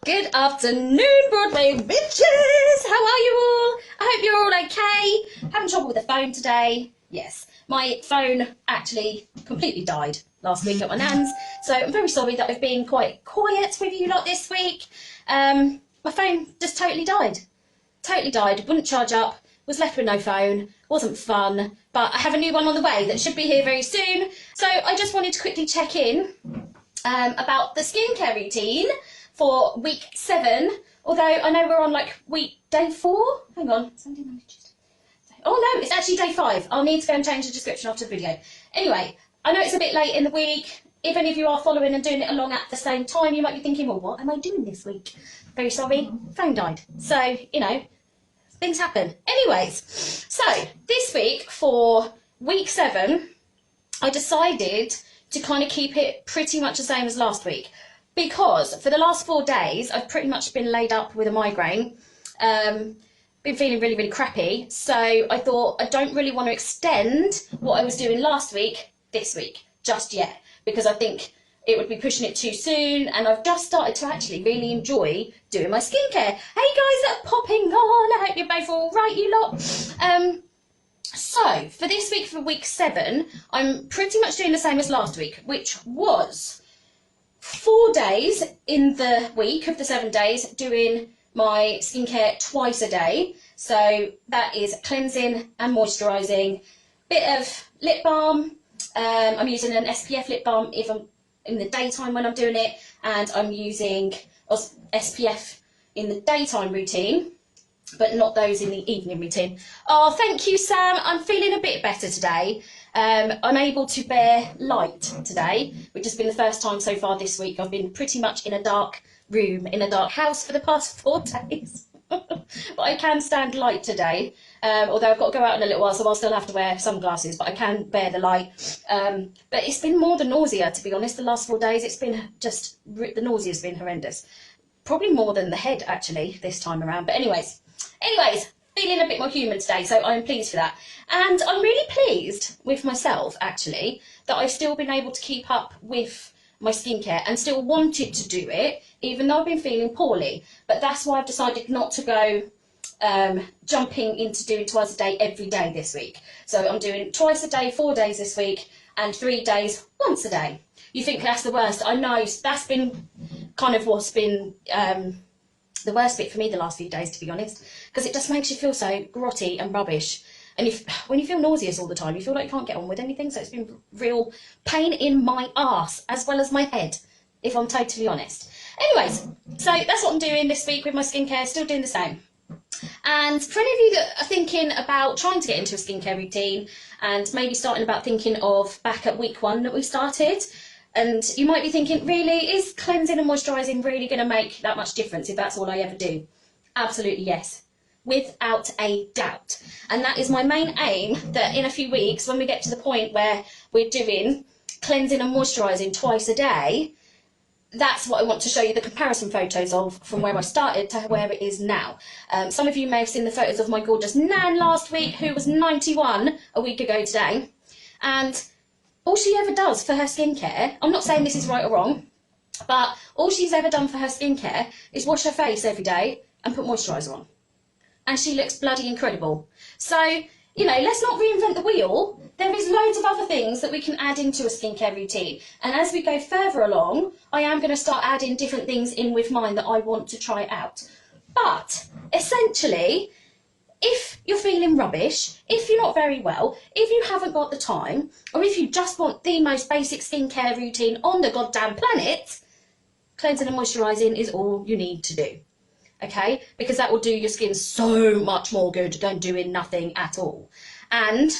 Good afternoon, Broadway bitches! How are you all? I hope you're all okay. Having trouble with the phone today. Yes, my phone actually completely died last week at my nan's, so I'm very sorry that I've been quite quiet with you lot this week. My phone just totally died. Wouldn't charge up, was left with no phone, wasn't fun, but I have a new one on the way that should be here very soon. So I just wanted to quickly check in about the skincare routine for week 7, although I know we're on like day 4. Hang on, Sunday, Monday, Tuesday. Oh no, it's actually day 5. I'll need to go and change the description after the video. Anyway, I know it's a bit late in the week. If any of you are following and doing it along at the same time, you might be thinking, well, what am I doing this week? Very sorry, phone died. So, you know, things happen. Anyways, so this week for week 7, I decided to kind of keep it pretty much the same as last week, because for the last 4 days I've pretty much been laid up with a migraine, been feeling really, really crappy. So I thought I don't really want to extend what I was doing last week this week just yet, because I think it would be pushing it too soon, and I've just started to actually really enjoy doing my skincare. Hey guys that are popping on, I hope you're both all right, you lot. So for this week, for week 7, I'm pretty much doing the same as last week, which was 4 days in the week of the 7 days doing my skincare twice a day. So that is cleansing and moisturising, bit of lip balm. I'm using an SPF lip balm if I'm in the daytime when I'm doing it, and I'm using SPF in the daytime routine, but not those in the evening routine. Oh, thank you, Sam. I'm feeling a bit better today. I'm able to bear light today, which has been the first time so far this week. I've been pretty much in a dark room, in a dark house for the past 4 days. But I can stand light today, although I've got to go out in a little while, so I'll still have to wear sunglasses, but I can bear the light. But it's been more than nausea, to be honest, the last 4 days. It's been just, the nausea's been horrendous. Probably more than the head, actually, this time around. But anyways, feeling a bit more human today, so I'm pleased for that. And I'm really pleased with myself, actually, that I've still been able to keep up with my skincare and still wanted to do it, even though I've been feeling poorly. But that's why I've decided not to go jumping into doing twice a day every day this week. So I'm doing twice a day, 4 days this week, and 3 days once a day. You think that's the worst? I know that's been kind of what's been the worst bit for me the last few days, to be honest, because it just makes you feel so grotty and rubbish. And when you feel nauseous all the time, you feel like you can't get on with anything. So it's been real pain in my arse as well as my head, if I'm totally honest. Anyways, so that's what I'm doing this week with my skincare, still doing the same. And for any of you that are thinking about trying to get into a skincare routine and maybe starting about thinking of back at week 1 that we started, and you might be thinking, really, is cleansing and moisturising really going to make that much difference if that's all I ever do? Absolutely yes, without a doubt. And that is my main aim, that in a few weeks, when we get to the point where we're doing cleansing and moisturising twice a day, that's what I want to show you the comparison photos of, from where I started to where it is now. Some of you may have seen the photos of my gorgeous Nan last week, who was 91 a week ago today. And all she ever does for her skincare, I'm not saying this is right or wrong, but all she's ever done for her skincare is wash her face every day and put moisturiser on. And she looks bloody incredible. So, you know, let's not reinvent the wheel. There is loads of other things that we can add into a skincare routine. And as we go further along, I am going to start adding different things in with mine that I want to try out. But essentially, if you're feeling rubbish, if you're not very well, if you haven't got the time, or if you just want the most basic skincare routine on the goddamn planet, cleansing and moisturising is all you need to do. Okay? Because that will do your skin so much more good than doing nothing at all. And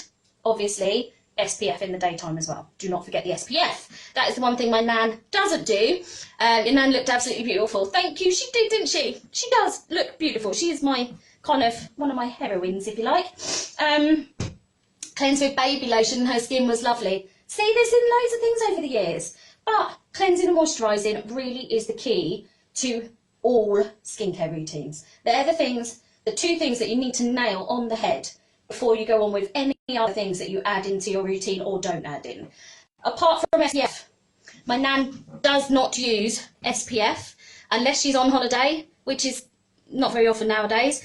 obviously, SPF in the daytime as well. Do not forget the SPF. That is the one thing my Nan doesn't do. Your Nan looked absolutely beautiful. Thank you. She did, didn't she? She does look beautiful. She is my kind of one of my heroines, if you like. Cleansed with baby lotion, her skin was lovely. See, there's been loads of things over the years. But cleansing and moisturising really is the key to all skincare routines. They're the 2 things that you need to nail on the head before you go on with any other things that you add into your routine or don't add in. Apart from SPF, my Nan does not use SPF. unless she's on holiday, which is not very often nowadays.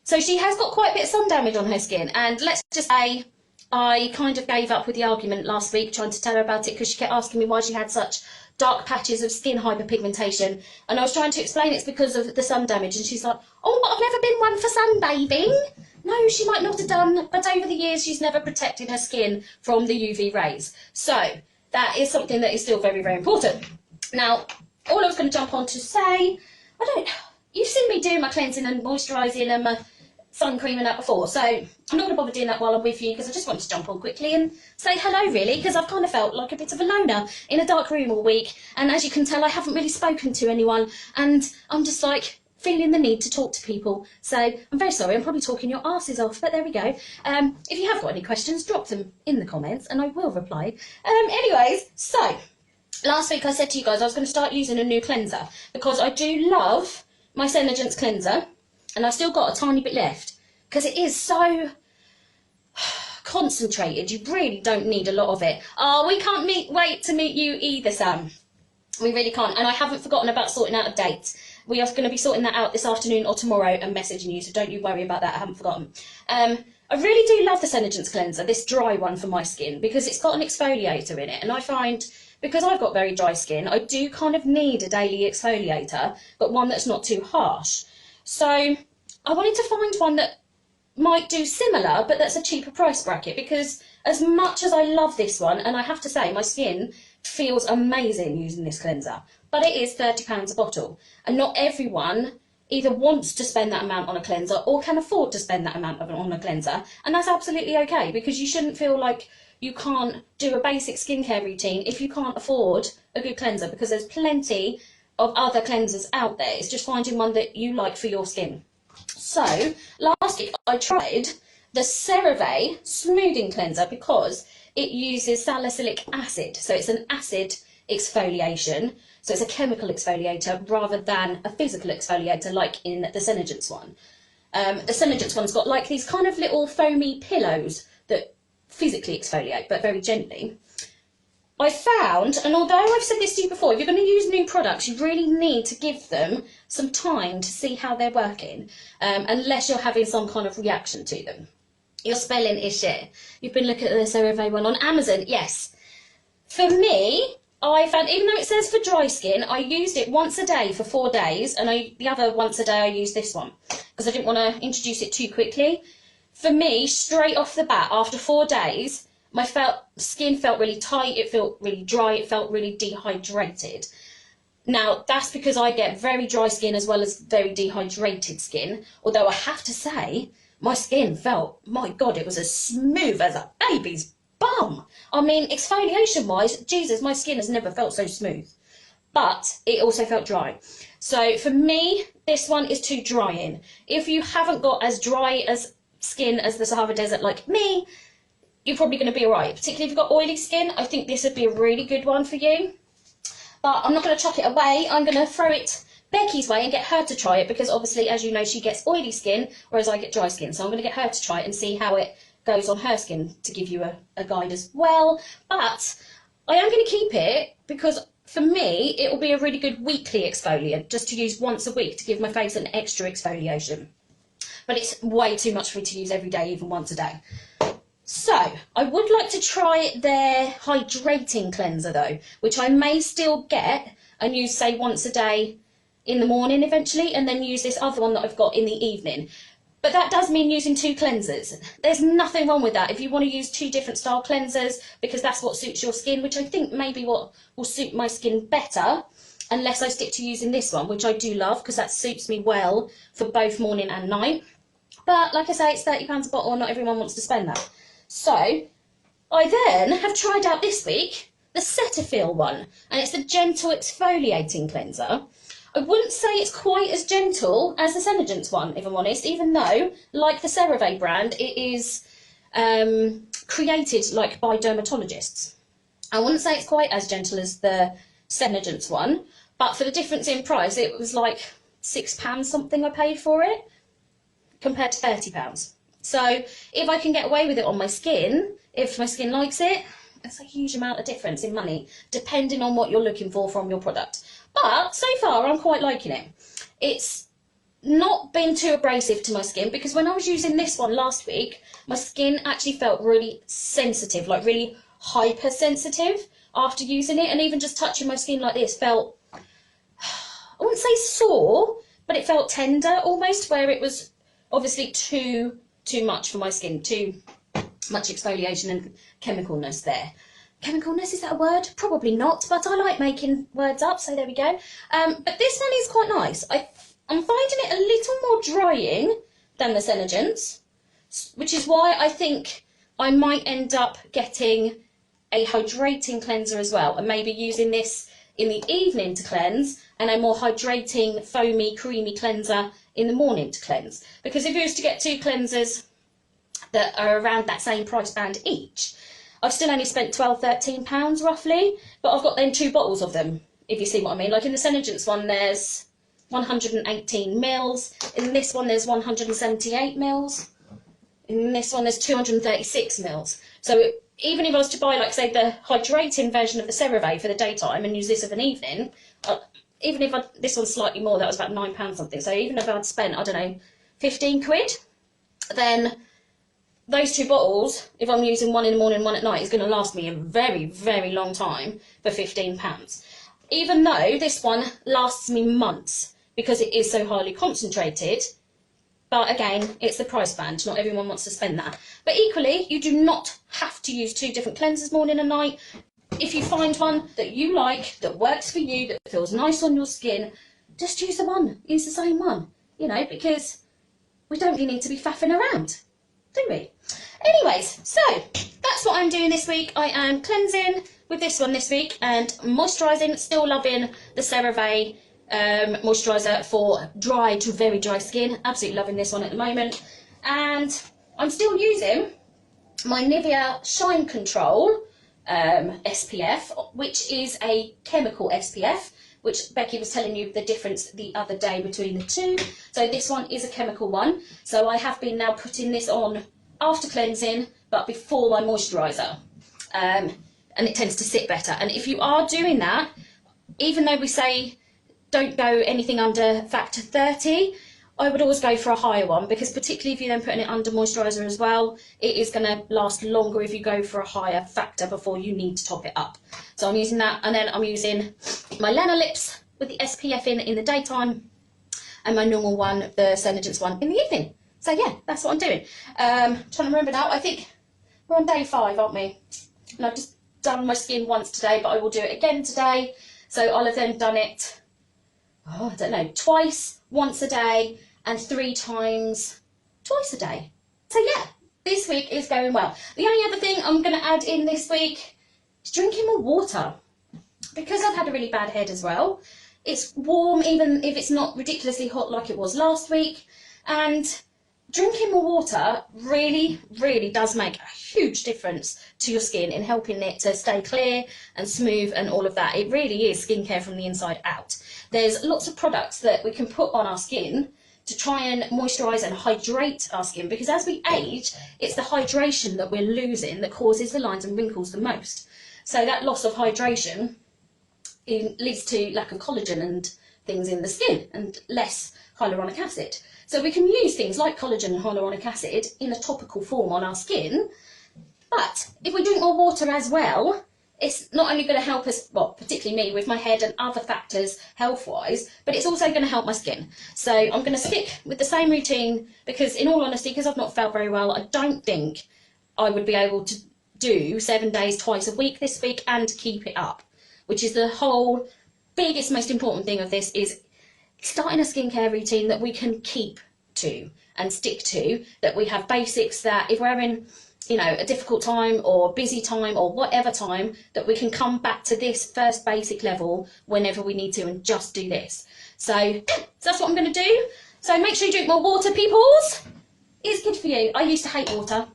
So she has got quite a bit of sun damage on her skin, and let's just say I kind of gave up with the argument last week trying to tell her about it because she kept asking me why she had such dark patches of skin hyperpigmentation, and I was trying to explain it's because of the sun damage, and she's like, oh, but I've never been one for sunbathing. No, she might not have done, but over the years she's never protected her skin from the UV rays. So that is something that is still very, very important. Now, all I was going to jump on to say, you've seen me do my cleansing and moisturising and my sun cream and that before, so I'm not going to bother doing that while I'm with you because I just wanted to jump on quickly and say hello, really, because I've kind of felt like a bit of a loner in a dark room all week, and as you can tell, I haven't really spoken to anyone, and I'm just like feeling the need to talk to people. So I'm very sorry, I'm probably talking your asses off, but there we go. If you have got any questions, drop them in the comments and I will reply. Anyways, so last week I said to you guys I was going to start using a new cleanser because I do love my Senegence cleanser, and I've still got a tiny bit left because it is so concentrated. You really don't need a lot of it. Oh, we can't wait to meet you either, Sam. We really can't. And I haven't forgotten about sorting out a date. We are going to be sorting that out this afternoon or tomorrow and messaging you, so don't you worry about that. I haven't forgotten. I really do love the Senegence cleanser, this dry one for my skin, because it's got an exfoliator in it, and I find, because I've got very dry skin, I do kind of need a daily exfoliator, but one that's not too harsh. So I wanted to find one that might do similar, but that's a cheaper price bracket, because as much as I love this one, and I have to say my skin feels amazing using this cleanser, but it is £30 a bottle, and not everyone either wants to spend that amount on a cleanser or can afford to spend that amount on a cleanser, and that's absolutely okay, because you shouldn't feel like you can't do a basic skincare routine if you can't afford a good cleanser, because there's plenty of other cleansers out there. It's just finding one that you like for your skin. So last week I tried the CeraVe smoothing cleanser because it uses salicylic acid, so it's an acid exfoliation, so it's a chemical exfoliator rather than a physical exfoliator like in the Senegence one. The Senegence one's got like these kind of little foamy pillows that physically exfoliate but very gently. I found, and although I've said this to you before, if you're going to use new products, you really need to give them some time to see how they're working, unless you're having some kind of reaction to them. Your spelling is shit. You've been looking at the CeraVe one on Amazon. Yes. For me, I found, even though it says for dry skin, I used it once a day for 4 days, and the other once a day I used this one because I didn't want to introduce it too quickly. For me, straight off the bat, after 4 days, my skin felt really tight, it felt really dry, it felt really dehydrated. Now, that's because I get very dry skin as well as very dehydrated skin, although I have to say, my skin felt, my God, it was as smooth as a baby's bum. I mean, exfoliation-wise, Jesus, my skin has never felt so smooth. But it also felt dry. So for me, this one is too drying. If you haven't got as dry as skin as the Sahara Desert like me, you're probably going to be alright. Particularly if you've got oily skin, I think this would be a really good one for you. But I'm not going to chuck it away. I'm going to throw it Becky's way and get her to try it, because obviously, as you know, she gets oily skin, whereas I get dry skin. So I'm going to get her to try it and see how it goes on her skin to give you a guide as well. But I am going to keep it because for me, it will be a really good weekly exfoliant, just to use once a week to give my face an extra exfoliation. But it's way too much for me to use every day, even once a day. So, I would like to try their hydrating cleanser though, which I may still get and use, say, once a day in the morning eventually, and then use this other one that I've got in the evening. But that does mean using 2 cleansers. There's nothing wrong with that if you want to use 2 different style cleansers, because that's what suits your skin, which I think may be what will suit my skin better, unless I stick to using this one, which I do love because that suits me well for both morning and night. But like I say, it's £30 a bottle and not everyone wants to spend that. So I then have tried out this week the Cetaphil one, and it's the gentle exfoliating cleanser. I wouldn't say it's quite as gentle as the Senegence one, if I'm honest, even though, like the CeraVe brand, it is created like by dermatologists. I wouldn't say it's quite as gentle as the Senegence one, but for the difference in price, it was like £6 something I paid for it, compared to £30. So if I can get away with it on my skin, if my skin likes it, it's a huge amount of difference in money, depending on what you're looking for from your product. But so far, I'm quite liking it. It's not been too abrasive to my skin, because when I was using this one last week, my skin actually felt really sensitive, like really hypersensitive after using it. And even just touching my skin like this felt, I wouldn't say sore, but it felt tender almost, where it was obviously too much for my skin, too much exfoliation and chemicalness there. Chemicalness, is that a word? Probably not, but I like making words up, so there we go. But this one is quite nice. I'm finding it a little more drying than the Senegence, which is why I think I might end up getting a hydrating cleanser as well, and maybe using this in the evening to cleanse, and a more hydrating, foamy, creamy cleanser in the morning to cleanse. Because if you was to get two cleansers that are around that same price band each, I've still only spent £12–13 roughly, but I've got then 2 bottles of them, if you see what I mean. Like in the Senegence one, there's 118 mils. In this one, there's 178 mils. In this one, there's 236 mils. So even if I was to buy, like, say, the hydrating version of the CeraVe for the daytime and use this of an evening, even if this one's slightly more, that was about £9 something. So even if I'd spent, I don't know, 15 quid, then those 2 bottles, if I'm using one in the morning and one at night, is going to last me a very, very long time for £15. Even though this one lasts me months because it is so highly concentrated. But again, it's the price band. Not everyone wants to spend that. But equally, you do not have to use 2 different cleansers morning and night. If you find one that you like, that works for you, that feels nice on your skin, just use the one. Use the same one. You know, because we don't really need to be faffing around, do we? Anyways, so that's what I'm doing this week. I am cleansing with this one this week and moisturising. Still loving the CeraVe moisturiser for dry to very dry skin. Absolutely loving this one at the moment. And I'm still using my Nivea Shine Control SPF, which is a chemical SPF, which Becky was telling you the difference the other day between the two. So this one is a chemical one. So I have been now putting this on after cleansing, but before my moisturiser. And it tends to sit better. And if you are doing that, even though we say don't go anything under factor 30, I would always go for a higher one, because particularly if you're then putting it under moisturiser as well, it is going to last longer if you go for a higher factor before you need to top it up. So I'm using that, and then I'm using my Lena Lips with the SPF in the daytime, and my normal one, the Senegence one, in the evening. So yeah, that's what I'm doing. Trying to remember now, I think we're on day 5, aren't we? And I've just done my skin once today, but I will do it again today. So I'll have then done it, I don't know, twice, once a day, and 3 times, twice a day. So yeah, this week is going well. The only other thing I'm going to add in this week is drinking more water. Because I've had a really bad head as well. It's warm, even if it's not ridiculously hot like it was last week. And drinking more water really, really does make a huge difference to your skin in helping it to stay clear and smooth and all of that. It really is skincare from the inside out. There's lots of products that we can put on our skin to try and moisturise and hydrate our skin, because as we age, it's the hydration that we're losing that causes the lines and wrinkles the most. So that loss of hydration leads to lack of collagen and things in the skin and less hyaluronic acid. So we can use things like collagen and hyaluronic acid in a topical form on our skin, but if we drink more water as well, it's not only going to help us, well, particularly me with my head and other factors health-wise, but it's also going to help my skin. So I'm going to stick with the same routine, because in all honesty, because I've not felt very well, I don't think I would be able to do 7 days twice a week this week and keep it up, which is the whole biggest, most important thing of this, is starting a skincare routine that we can keep to and stick to, that we have basics that if we're in, you know, a difficult time or busy time or whatever time, that we can come back to this first basic level whenever we need to and just do this. So that's what I'm going to do. So make sure you drink more water, peoples. It's good for you. I used to hate water.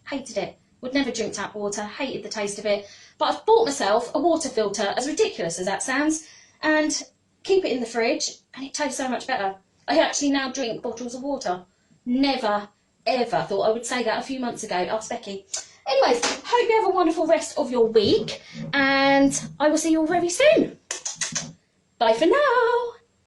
Hated it. Would never drink tap water. Hated the taste of it. But I've bought myself a water filter, as ridiculous as that sounds, and keep it in the fridge, and it tastes so much better. I actually now drink bottles of water. Never, ever thought I would say that a few months ago. Ask Becky. Anyways, hope you have a wonderful rest of your week, and I will see you all very soon. Bye for now.